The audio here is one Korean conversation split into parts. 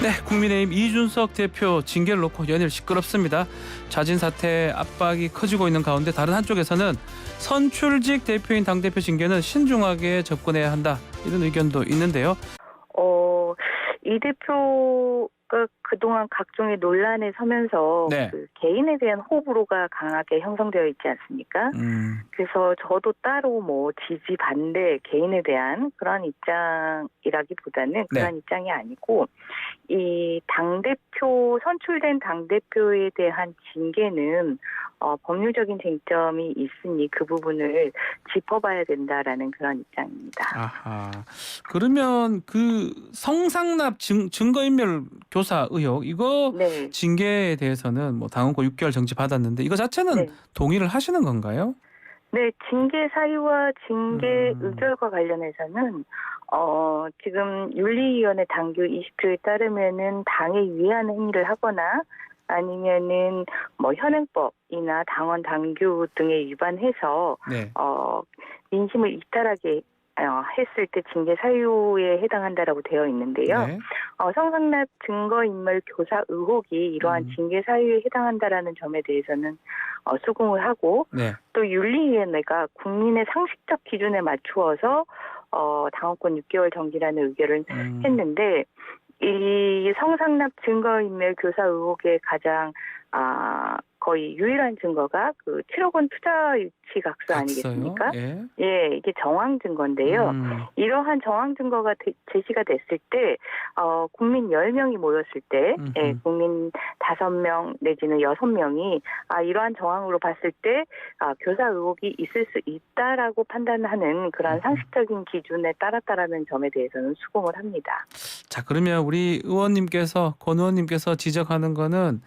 네, 국민의힘 이준석 대표 징계를 놓고 연일 시끄럽습니다. 자진 사퇴 압박이 커지고 있는 가운데 다른 한쪽에서는 선출직 대표인 당대표 징계는 신중하게 접근해야 한다, 이런 의견도 있는데요. 이 대표가 그동안 각종의 논란에 서면서 네. 그 개인에 대한 호불호가 강하게 형성되어 있지 않습니까? 그래서 저도 따로 뭐 지지 반대 개인에 대한 그런 입장이라기보다는 그런 입장이 아니고, 이 당대표 선출된 당대표에 대한 징계는 법률적인 쟁점이 있으니 그 부분을 짚어봐야 된다라는 그런 입장입니다. 아하. 그러면 그 성상납 증거인멸 교사 의혹, 이거 네. 징계에 대해서는 뭐 당원고 6개월 정지 받았는데 이거 자체는 네. 동의를 하시는 건가요? 네, 징계 사유와 징계 음. 의결과 관련해서는 지금 윤리위원회 당규 20조에 따르면은 당에 위하는 행위를 하거나 아니면은 뭐 현행법이나 당원 당규 등에 위반해서 네. 민심을 이탈하게 했을 때 징계 사유에 해당한다라고 되어 있는데요. 네. 성상납 증거인멸 교사 의혹이 이러한 징계 사유에 해당한다라는 점에 대해서는 수긍을 하고, 네. 또 윤리위원회가 국민의 상식적 기준에 맞추어서 당원권 6개월 정지라는 의결을 했는데, 이 성상납 증거인멸 교사 의혹의 가장 거의 유일한 증거가 그 7억 원 투자 유치 각서 아니겠습니까? 예. 예, 이게 정황 증거인데요. 이러한 정황 증거가 제시가 됐을 때, 국민 10명이 모였을 때, 예, 국민 5명 내지는 6명이 이러한 정황으로 봤을 때 교사 의혹이 있을 수 있다라고 판단하는 그런 상식적인 기준에 따랐다라는 점에 대해서는 수긍을 합니다. 자, 그러면 우리 의원님께서, 권 의원님께서 지적하는 거는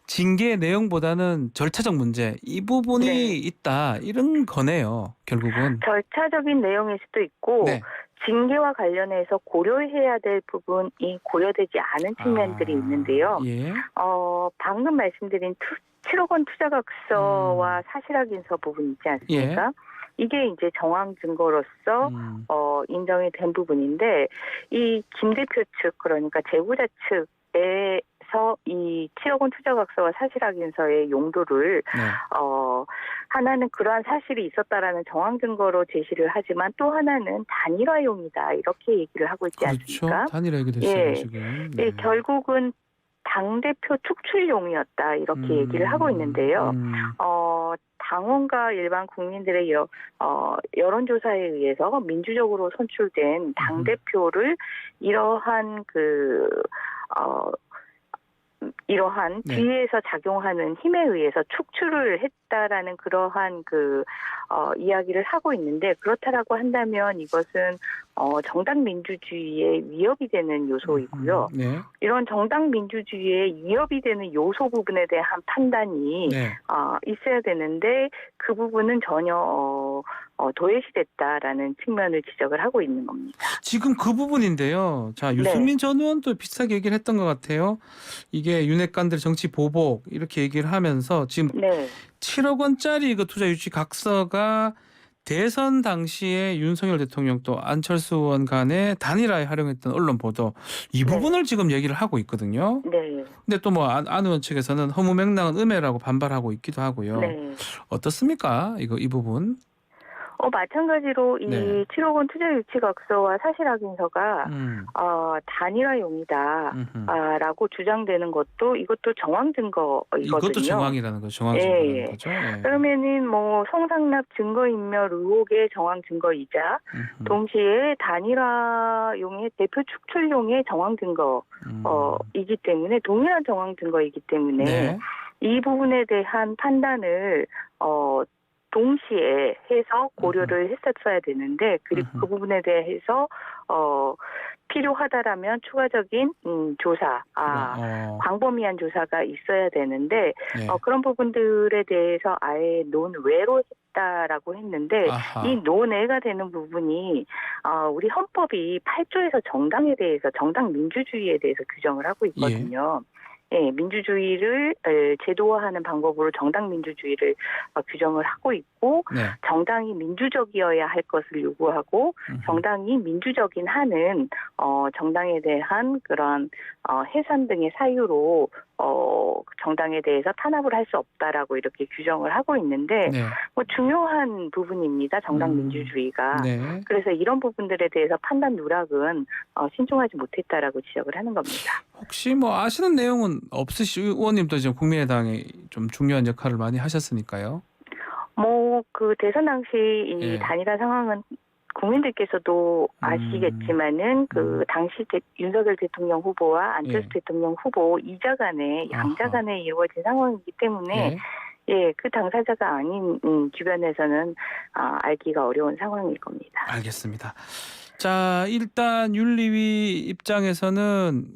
징계 내용보다는 절차적 문제, 이 부분이 네. 있다, 이런 거네요, 결국은. 절차적인 내용일 수도 있고, 네. 징계와 관련해서 고려해야 될 부분이 고려되지 않은 측면들이 있는데요. 예. 방금 말씀드린 7억 원 투자 각서와 사실 확인서 부분 있지 않습니까? 예. 이게 이제 정황 증거로서 인정이 된 부분인데, 이 김 대표 측, 그러니까 제보자 측에서 이 7억 원 투자 각서와 사실 확인서의 용도를 하나는 그러한 사실이 있었다라는 정황 증거로 제시를 하지만, 또 하나는 단일화용이다, 이렇게 얘기를 하고 있지 않습니까? 그렇죠. 단일화 얘기됐어요, 예. 지금. 예, 결국은 당대표 축출용이었다, 이렇게 얘기를 하고 있는데요. 당원과 일반 국민들의 여론조사에 의해서 민주적으로 선출된 당대표를 이러한 뒤에서 작용하는 힘에 의해서 축출을 했다라는 그러한 이야기를 하고 있는데, 그렇다라고 한다면 이것은 정당 민주주의에 위협이 되는 요소이고요. 네. 이런 이런 정당 민주주의에 위협이 되는 요소 부분에 대한 판단이 있어야 되는데, 그 부분은 전혀 도외시됐다라는 측면을 지적을 하고 있는 겁니다. 지금 그 부분인데요. 자, 유승민 전 의원도 비슷하게 얘기를 했던 것 같아요. 이게 윤핵관들 정치 보복, 이렇게 얘기를 하면서 지금 7억 원짜리 그 투자 유치 각서가 대선 당시에 윤석열 대통령 또 안철수 의원 간의 단일화에 활용했던 언론 보도, 이 부분을 지금 얘기를 하고 있거든요. 네. 근데 또 뭐 안 의원 측에서는 허무맹랑한 음해라고 반발하고 있기도 하고요. 네. 어떻습니까? 이 부분? 마찬가지로 이 7억 원 투자 유치 각서와 사실 확인서가 단일화용이다라고 주장되는 것도, 이것도 정황 증거이거든요. 이것도 정황이라는 거죠. 정황 증거라는 거죠. 예. 그러면은 뭐 성상납 증거인멸 의혹의 정황 증거이자 동시에 단일화용의 대표 축출용의 정황 증거이기 때문에, 동일한 정황 증거이기 때문에 이 부분에 대한 판단을 동시에 해서 고려를 했었어야 되는데, 그리고 그 부분에 대해서 필요하다라면 추가적인 조사, 광범위한 조사가 있어야 되는데, 그런 부분들에 대해서 아예 논외로 했다라고 했는데, 이 논외가 되는 부분이 우리 헌법이 8조에서 정당에 대해서, 정당 민주주의에 대해서 규정을 하고 있거든요. 예, 민주주의를 제도화하는 방법으로 정당 민주주의를 규정을 하고 있고 네. 정당이 민주적이어야 할 것을 요구하고 정당이 민주적인 한은 정당에 대한 그런 해산 등의 사유로 정당에 대해서 탄압을 할 수 없다라고 이렇게 규정을 하고 있는데 네. 뭐 중요한 부분입니다. 정당 민주주의가. 네. 그래서 이런 부분들에 대해서 판단 누락은 신중하지 못했다라고 지적을 하는 겁니다. 혹시 뭐 아시는 내용은 없으시고 의원님도 지금 국민의당에 좀 중요한 역할을 많이 하셨으니까요. 뭐 그 대선 당시 이 예. 단일화 상황은 국민들께서도 아시겠지만은 그 당시 윤석열 대통령 후보와 안철수 예. 대통령 후보 이자 간에 양자 간에 이루어진 상황이기 때문에 예, 그 당사자가 아닌 주변에서는 알기가 어려운 상황일 겁니다. 알겠습니다. 자, 일단 윤리위 입장에서는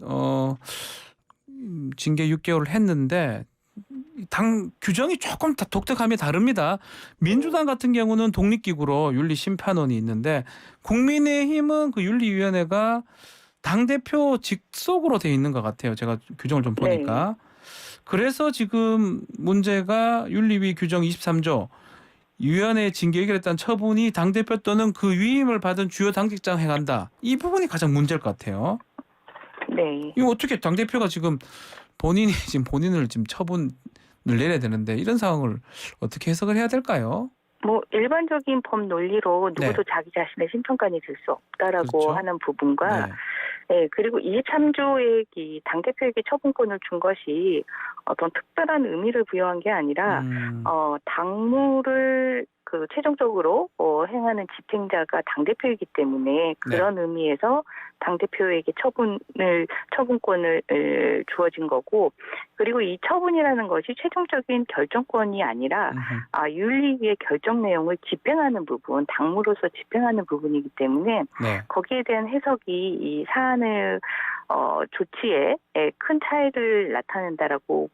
징계 6개월을 했는데 당 규정이 조금 독특함이 다릅니다. 민주당 같은 경우는 독립기구로 윤리심판원이 있는데 국민의힘은 그 윤리위원회가 당대표 직속으로 돼 있는 것 같아요. 제가 규정을 좀 보니까. 네. 그래서 지금 문제가 윤리위 규정 23조 위원회 징계 의결했다는 처분이 당대표 또는 그 위임을 받은 주요 당직자가 행한다. 이 부분이 가장 문제일 것 같아요. 네. 이거 어떻게 당대표가 지금 본인을 지금 처분을 내려야 되는데 이런 상황을 어떻게 해석을 해야 될까요? 뭐 일반적인 법 논리로 누구도 자기 자신의 심판관이 될 수 없다라고 그렇죠. 하는 부분과 네, 그리고 23조의 이 당대표에게 처분권을 준 것이 어떤 특별한 의미를 부여한 게 아니라 당무를 그 최종적으로 행하는 집행자가 당대표이기 때문에 그런 의미에서 당대표에게 처분권을 주어진 거고 그리고 이 처분이라는 것이 최종적인 결정권이 아니라 윤리위의 결정 내용을 집행하는 부분, 당무로서 집행하는 부분이기 때문에 거기에 대한 해석이 이 사안의 조치에 큰 차이를 나타낸다라고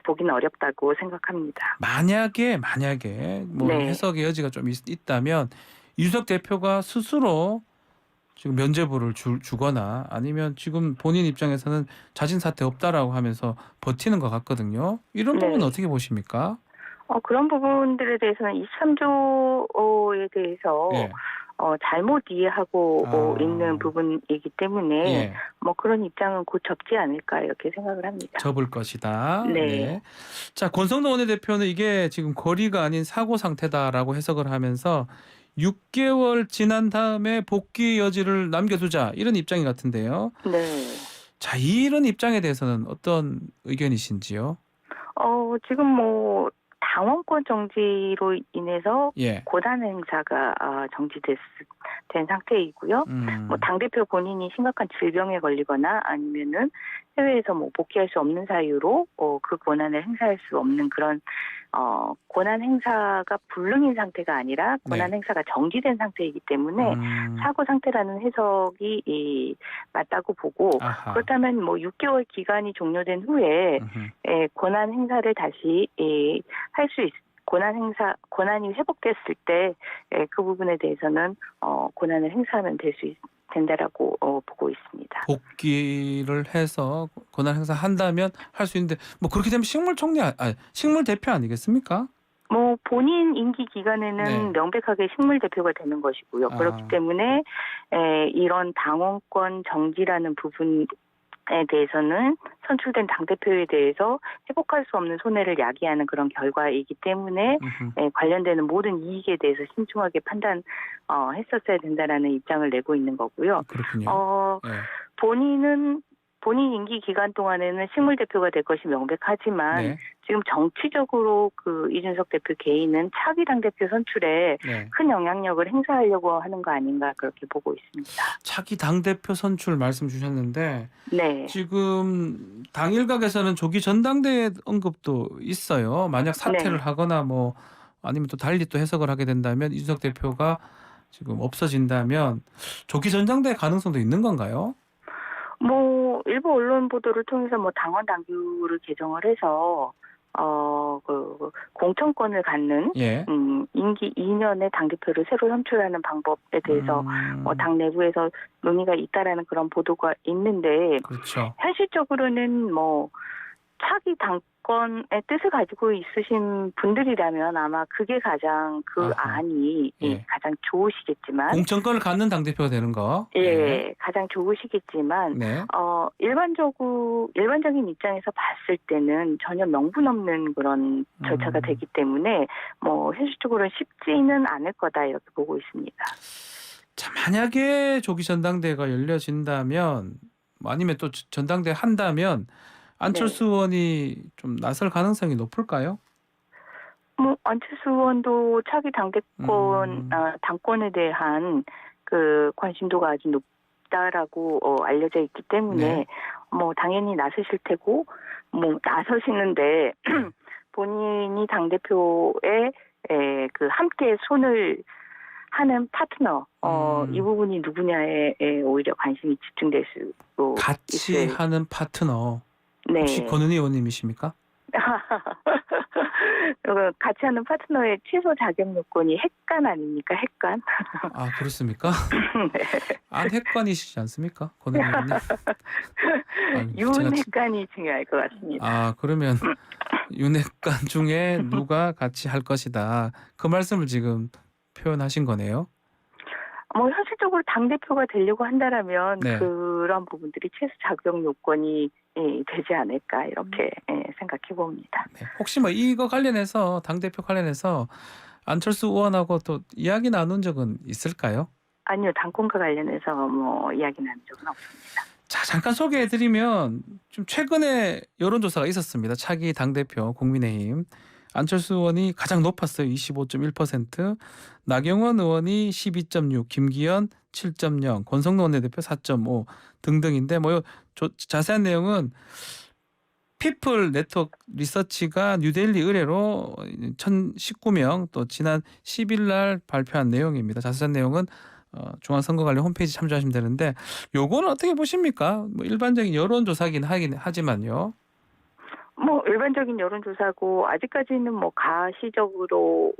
보기는 어렵다고 생각합니다. 만약에 뭐 해석의 여지가 좀 있다면 이준석 대표가 스스로 지금 면죄부를 주거나 아니면 지금 본인 입장에서는 자진 사퇴 없다라고 하면서 버티는 것 같거든요. 이런 부분은 어떻게 보십니까? 그런 부분들에 대해서는 23조에 대해서 잘못 이해하고 있는 부분이기 때문에 뭐 그런 입장은 곧 접지 않을까 이렇게 생각을 합니다. 접을 것이다. 네. 자, 권성동 원내대표는 이게 지금 거리가 아닌 사고 상태다라고 해석을 하면서 6개월 지난 다음에 복귀 여지를 남겨두자 이런 입장이 같은데요. 네. 자, 이런 입장에 대해서는 어떤 의견이신지요? 지금 뭐 당원권 정지로 인해서 고단 행사가 정지된 상태이고요. 뭐 당대표 본인이 심각한 질병에 걸리거나 아니면은 해외에서 뭐 복귀할 수 없는 사유로 그 권한을 행사할 수 없는 그런 권한 행사가 불능인 상태가 아니라 권한 행사가 정지된 상태이기 때문에 사고 상태라는 해석이 맞다고 보고 그렇다면 뭐 6개월 기간이 종료된 후에 권한 행사를 다시 할 수 권한이 회복됐을 때 그 부분에 대해서는 권한을 행사하면 된다라고 보고 있습니다. 복귀를 해서 권한 행사한다면 할 수 있는데 뭐 그렇게 되면 식물 대표 아니겠습니까? 뭐 본인 임기 기간에는 명백하게 식물 대표가 되는 것이고요. 그렇기 때문에 이런 당원권 정지라는 부분에 대해서는 선출된 당대표에 대해서 회복할 수 없는 손해를 야기하는 그런 결과이기 때문에 관련되는 모든 이익에 대해서 신중하게 판단했었어야 된다라는 입장을 내고 있는 거고요. 그렇군요. 본인 임기 기간 동안에는 식물 대표가 될 것이 명백하지만 지금 정치적으로 그 이준석 대표 개인은 차기 당대표 선출에 큰 영향력을 행사하려고 하는 거 아닌가 그렇게 보고 있습니다. 차기 당대표 선출 말씀 주셨는데 지금 당일각에서는 조기 전당대회 언급도 있어요. 만약 사퇴를 하거나 뭐 아니면 또 달리 또 해석을 하게 된다면 이준석 대표가 지금 없어진다면 조기 전당대회 가능성도 있는 건가요? 뭐 일부 언론 보도를 통해서 뭐 당원 당규를 개정을 해서 그 공천권을 갖는 임기 2년의 당대표를 새로 선출하는 방법에 대해서 당 내부에서 논의가 있다라는 그런 보도가 있는데 현실적으로는 뭐 차기 당권의 뜻을 가지고 있으신 분들이라면 아마 그게 가장 안이 가장 좋으시겠지만 공천권을 갖는 당대표가 되는 거. 가장 좋으시겠지만 네. 일반적인 입장에서 봤을 때는 전혀 명분 없는 그런 절차가 되기 때문에 뭐 현실적으로는 쉽지는 않을 거다 이렇게 보고 있습니다. 자, 만약에 조기 전당대회가 열려진다면 아니면 또 전당대회 한다면 안철수 의원이 좀 나설 가능성이 높을까요? 뭐 안철수 의원도 차기 당권에 대한 그 관심도가 아주 높다라고 알려져 있기 때문에 뭐 당연히 나서실 테고 뭐 나서시는데 본인이 당대표에 그 함께 손을 하는 파트너 이 부분이 누구냐에 오히려 관심이 집중될 수도 같이 있을. 하는 파트너. 네. 혹시 권은희 의원님이십니까? 같이 하는 파트너의 최소 자격 요건이 핵관 아닙니까? 핵관. 아, 그렇습니까? 네. 핵관이시지 않습니까? 권은희 의원님. 윤핵관이 중요할 것 같습니다. 아, 그러면 윤핵관 중에 누가 같이 할 것이다. 그 말씀을 지금 표현하신 거네요. 뭐 현실적으로 당대표가 되려고 한다라면 그런 부분들이 최소 자격 요건이 되지 않을까 이렇게 생각해 봅니다. 네. 혹시 뭐 이거 관련해서 당대표 관련해서 안철수 의원하고 또 이야기 나눈 적은 있을까요? 아니요. 당권과 관련해서 뭐 이야기 나눈 적은 없습니다. 자, 잠깐 소개해드리면 좀 최근에 여론조사가 있었습니다. 차기 당대표 국민의힘. 안철수 의원이 가장 높았어요. 25.1%. 나경원 의원이 12.6, 김기현 7.0, 권성동 원내대표 4.5 등등인데 뭐 자세한 내용은 피플 네트워크 리서치가 뉴델리 의뢰로 1,019명 또 지난 10일 날 발표한 내용입니다. 자세한 내용은 중앙선거관리 홈페이지 참조하시면 되는데 요거는 어떻게 보십니까? 뭐 일반적인 여론조사긴 하지만요. 뭐 일반적인 여론조사고 아직까지는 뭐 가시적으로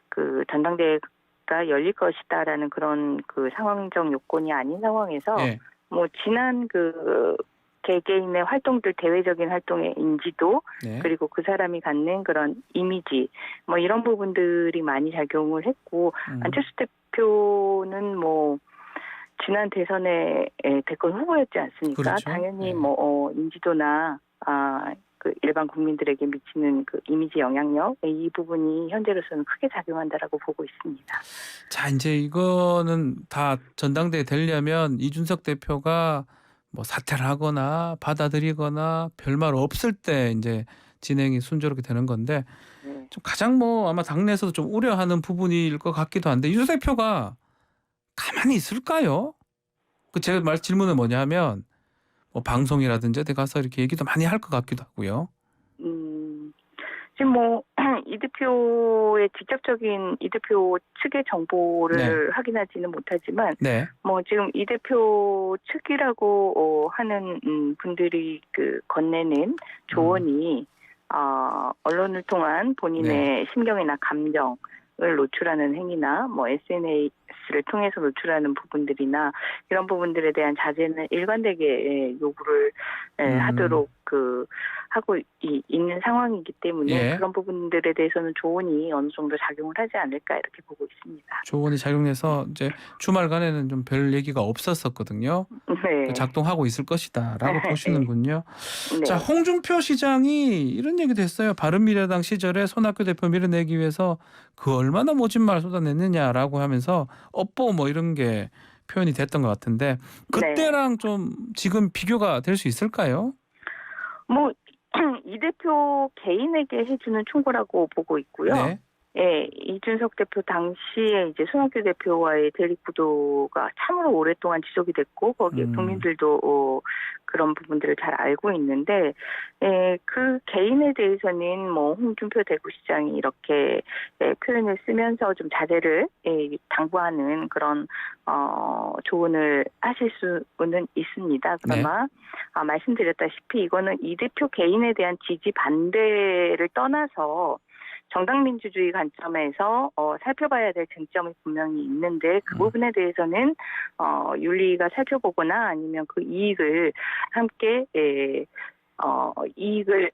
그 전당대회가 열릴 것이다라는 그런 그 상황적 요건이 아닌 상황에서 뭐 지난 그 개개인의 활동들 대외적인 활동의 인지도 그리고 그 사람이 갖는 그런 이미지 뭐 이런 부분들이 많이 작용을 했고 안철수 대표는 뭐 지난 대선에 대권 후보였지 않습니까? 그렇죠. 당연히 뭐 인지도나 그 일반 국민들에게 미치는 그 이미지 영향력 이 부분이 현재로서는 크게 작용한다라고 보고 있습니다. 자, 이제 이거는 다 전당대회 되려면 이준석 대표가 뭐 사퇴를 하거나 받아들이거나 별말 없을 때 이제 진행이 순조롭게 되는 건데 좀 가장 뭐 아마 당내에서도 좀 우려하는 부분일 것 같기도 한데 이준석 대표가 가만히 있을까요? 그 제가 질문은 뭐냐면 뭐 방송이라든지 어디 가서 이렇게 얘기도 많이 할 것 같기도 하고요. 지금 뭐 이 대표의 직접적인 이 대표 측의 정보를 확인하지는 못하지만 뭐 지금 이 대표 측이라고 하는 분들이 그 건네는 조언이 언론을 통한 본인의 심경이나 감정을 노출하는 행위나 뭐 SNS를 통해서 노출하는 부분들이나 이런 부분들에 대한 자제는 일관되게 요구를 하도록 하고 있는 상황이기 때문에 그런 부분들에 대해서는 조언이 어느 정도 작용을 하지 않을까 이렇게 보고 있습니다. 조언이 작용해서 이제 주말간에는 좀 별 얘기가 없었거든요. 작동하고 있을 것이다라고 보시는군요. 자, 홍준표 시장이 이런 얘기도 했어요. 바른미래당 시절에 손학규 대표 밀어내기 위해서 그 얼마나 모진 말 쏟아냈느냐라고 하면서 업보 뭐 이런 게 표현이 됐던 것 같은데 그때랑 좀 지금 비교가 될 수 있을까요? 뭐 이 대표 개인에게 해주는 충고라고 보고 있고요. 이준석 대표 당시에 이제 손학규 대표와의 대립 구도가 참으로 오랫동안 지속이 됐고 거기에 국민들도 그런 부분들을 잘 알고 있는데 그 개인에 대해서는 뭐 홍준표 대구시장이 이렇게 표현을 쓰면서 좀 자제를 당부하는 그런 조언을 하실 수는 있습니다. 그러나 말씀드렸다시피 이거는 이 대표 개인에 대한 지지 반대를 떠나서 정당민주주의 관점에서 살펴봐야 될 쟁점이 분명히 있는데 그 부분에 대해서는 윤리가 살펴보거나 아니면 그 이익을 함께 이익을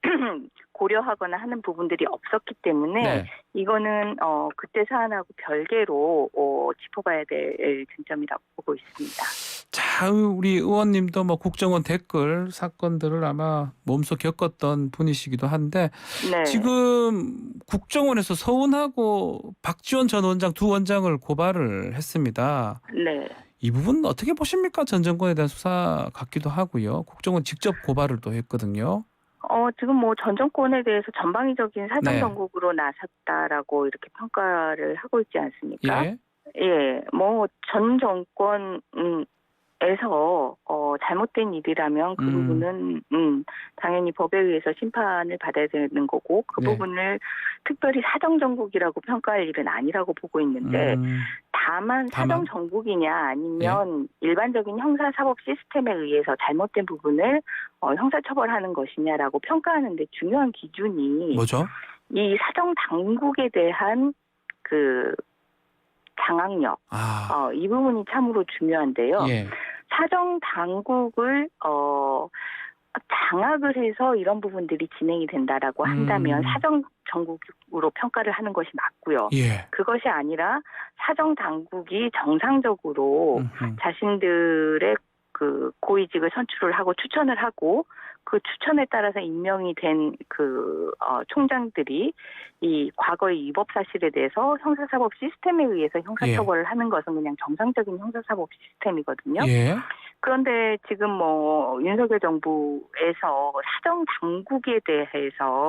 고려하거나 하는 부분들이 없었기 때문에 네. 이거는 그때 사안하고 별개로 짚어봐야 될 쟁점이라고 보고 있습니다. 자, 우리 의원님도 뭐 국정원 댓글 사건들을 아마 몸소 겪었던 분이시기도 한데 네. 지금 국정원에서 서운하고 박지원 전 원장 두 원장을 고발을 했습니다. 네. 이 부분 어떻게 보십니까? 전 정권에 대한 수사 같기도 하고요. 국정원 직접 고발을 또 했거든요. 지금 뭐 전 정권에 대해서 전방위적인 사정 네. 정국으로 나섰다라고 이렇게 평가를 하고 있지 않습니까? 예. 예, 뭐 전 정권 에서 잘못된 일이라면 그 부분은 당연히 법에 의해서 심판을 받아야 되는 거고 그 네. 부분을 특별히 사정 정국이라고 평가할 일은 아니라고 보고 있는데 다만 사정 정국이냐 아니면 일반적인 형사사법 시스템에 의해서 잘못된 부분을 형사처벌하는 것이냐라고 평가하는데 중요한 기준이 뭐죠? 이 사정 당국에 대한 그 장악력, 이 부분이 참으로 중요한데요. 예. 사정 당국을 장악을 해서 이런 부분들이 진행이 된다라고 한다면 사정 정국으로 평가를 하는 것이 맞고요. 예. 그것이 아니라 사정 당국이 정상적으로 자신들의 그 고위직을 선출을 하고 추천을 하고 그 추천에 따라서 임명이 된 그 총장들이 이 과거의 위법 사실에 대해서 형사사법 시스템에 의해서 형사처벌을 하는 것은 그냥 정상적인 형사사법 시스템이거든요. 예. 그런데 지금 뭐 윤석열 정부에서 사정 당국에 대해서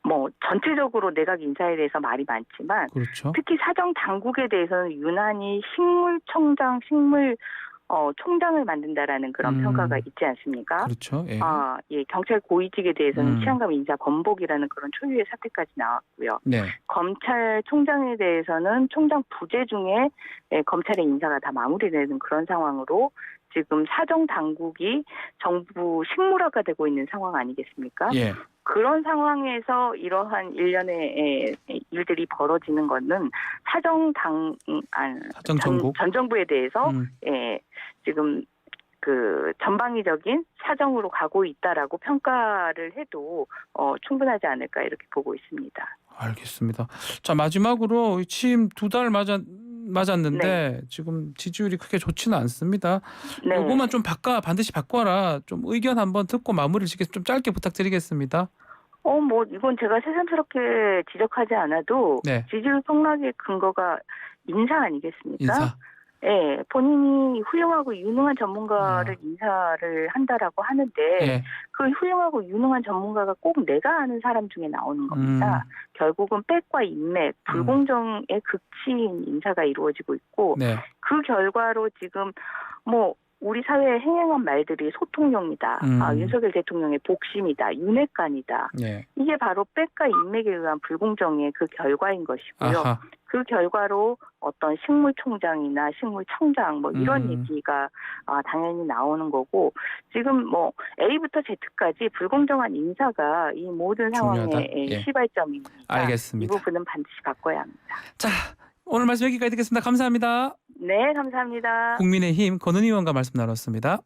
뭐 전체적으로 내각 인사에 대해서 말이 많지만 그렇죠. 특히 사정 당국에 대해서는 유난히 식물청장, 총장을 만든다라는 그런 평가가 있지 않습니까? 그렇죠. 예. 예, 경찰 고위직에 대해서는 치안감 인사 번복이라는 그런 초유의 사태까지 나왔고요. 네. 검찰총장에 대해서는 총장 부재 중에 검찰의 인사가 다 마무리되는 그런 상황으로 지금 사정 당국이 정부 식물화가 되고 있는 상황 아니겠습니까? 예. 그런 상황에서 이러한 일련의 일들이 벌어지는 것은 전 정부에 대해서 지금 그 전방위적인 사정으로 가고 있다라고 평가를 해도 충분하지 않을까 이렇게 보고 있습니다. 알겠습니다. 자, 마지막으로 취임 2달 맞았는데 지금 지지율이 크게 좋지는 않습니다. 요거만 좀 반드시 바꿔라. 좀 의견 한번 듣고 마무리를 좀 짧게 부탁드리겠습니다. 뭐 이건 제가 새삼스럽게 지적하지 않아도 지지율 폭락의 근거가 인사 아니겠습니까? 인사. 예, 본인이 훌륭하고 유능한 전문가를 인사를 한다라고 하는데 그 훌륭하고 유능한 전문가가 꼭 내가 아는 사람 중에 나오는 겁니다. 결국은 빽과 인맥, 불공정의 극치인 인사가 이루어지고 있고 그 결과로 지금 뭐 우리 사회에 행행한 말들이 소통용이다. 윤석열 대통령의 복심이다. 윤핵관이다. 이게 바로 빽과 인맥에 의한 불공정의 그 결과인 것이고요. 그 결과로 어떤 식물총장이나 식물청장 뭐 이런 얘기가 당연히 나오는 거고 지금 뭐 A부터 Z까지 불공정한 인사가 이 모든 상황의 시발점입니다. 알겠습니다. 이 부분은 반드시 바꿔야 합니다. 자, 오늘 말씀 여기까지 듣겠습니다. 감사합니다. 네, 감사합니다. 국민의힘 권은희 의원과 말씀 나눴습니다.